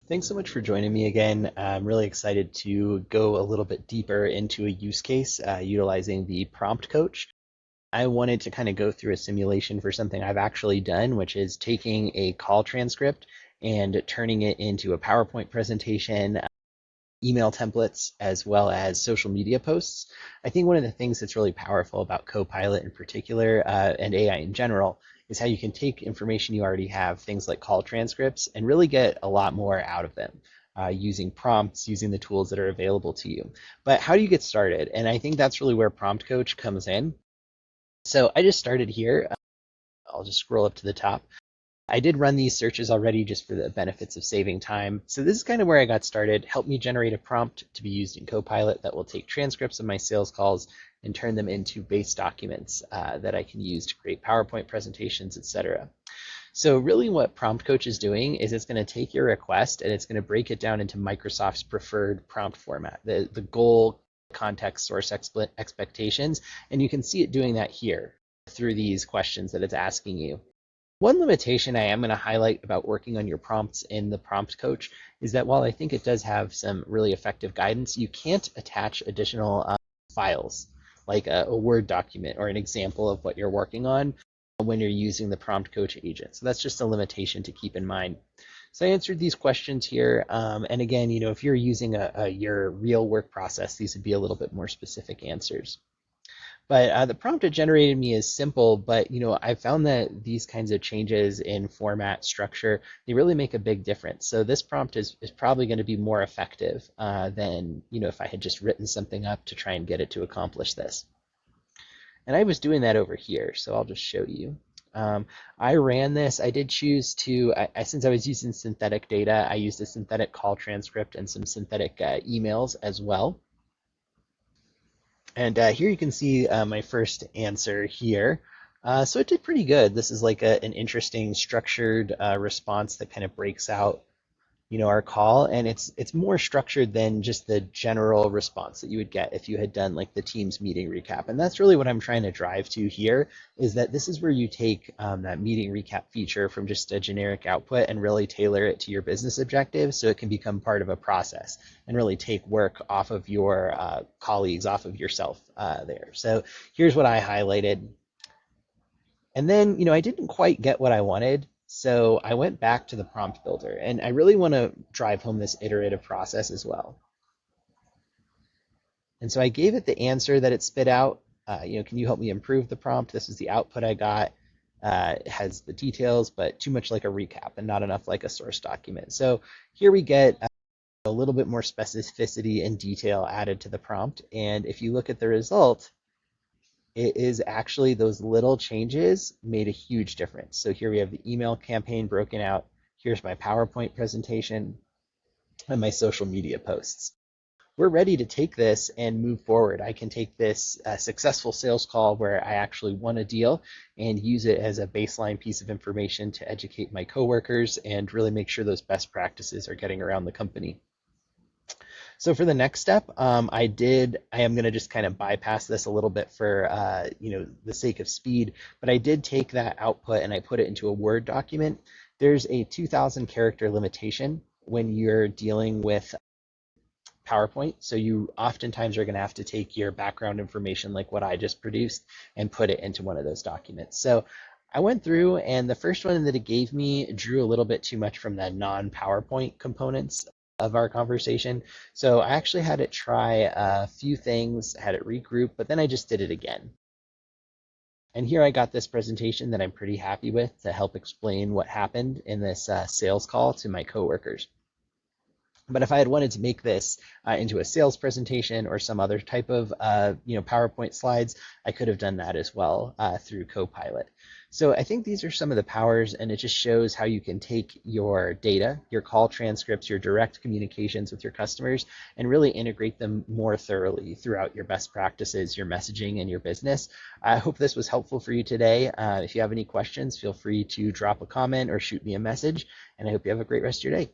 Thanks so much for joining me again. I'm really excited to go a little bit deeper into a use case utilizing the prompt coach. I wanted to kind of go through a simulation for something I've actually done, which is taking a call transcript and turning it into a PowerPoint presentation, email templates, as well as social media posts. I think one of the things that's really powerful about Copilot in particular, and AI in general, is how you can take information you already have, things like call transcripts, and really get a lot more out of them. Using prompts, using the tools that are available to you. But how do you get started? And I think that's really where Prompt Coach comes in. So I just started here. I'll just scroll up to the top. I did run these searches already just for the benefits of saving time. So this is kind of where I got started. Help me generate a prompt to be used in Copilot that will take transcripts of my sales calls and turn them into base documents that I can use to create PowerPoint presentations, etc. So really what Prompt Coach is doing is it's going to take your request and it's going to break it down into Microsoft's preferred prompt format, the goal, context, source expectations, and you can see it doing that here through these questions that it's asking you. One limitation I am going to highlight about working on your prompts in the Prompt Coach is that while I think it does have some really effective guidance, you can't attach additional files like a Word document or an example of what you're working on when you're using the Prompt Coach agent. So that's just a limitation to keep in mind. So I answered these questions here. And again, if you're using your real work process, these would be a little bit more specific answers. But the prompt it generated me is simple, but I found that these kinds of changes in format structure, they really make a big difference. So this prompt is probably going to be more effective than if I had just written something up to try and get it to accomplish this. And I was doing that over here, so I'll just show you. I ran this. I did choose to, since I was using synthetic data, I used a synthetic call transcript and some synthetic emails as well. And here you can see my first answer here. So it did pretty good. This is like an interesting structured response that kind of breaks out, our call, and it's more structured than just the general response that you would get if you had done like the Teams meeting recap. And that's really what I'm trying to drive to here, is that this is where you take that meeting recap feature from just a generic output and really tailor it to your business objectives so it can become part of a process and really take work off of your colleagues, off of yourself there. So here's what I highlighted. And then, I didn't quite get what I wanted. So I went back to the prompt builder, and I really want to drive home this iterative process as well. And so I gave it the answer that it spit out. Can you help me improve the prompt? This is the output I got. It has the details, but too much like a recap and not enough like a source document. So here we get a little bit more specificity and detail added to the prompt. And if you look at the result, it is actually those little changes made a huge difference. So here we have the email campaign broken out. Here's my PowerPoint presentation and my social media posts. We're ready to take this and move forward. I can take this successful sales call where I actually won a deal and use it as a baseline piece of information to educate my coworkers and really make sure those best practices are getting around the company. So for the next step, I am going to just kind of bypass this a little bit for, the sake of speed, but I did take that output and I put it into a Word document. There's a 2,000 character limitation when you're dealing with PowerPoint. So you oftentimes are going to have to take your background information like what I just produced and put it into one of those documents. So I went through, and the first one that it gave me drew a little bit too much from the non-PowerPoint components of our conversation. So I actually had it try a few things, had it regroup, but then I just did it again. And here I got this presentation that I'm pretty happy with to help explain what happened in this sales call to my coworkers. But if I had wanted to make this into a sales presentation or some other type of PowerPoint slides, I could have done that as well through Copilot. So I think these are some of the powers, and it just shows how you can take your data, your call transcripts, your direct communications with your customers, and really integrate them more thoroughly throughout your best practices, your messaging, and your business. I hope this was helpful for you today. If you have any questions, feel free to drop a comment or shoot me a message, and I hope you have a great rest of your day.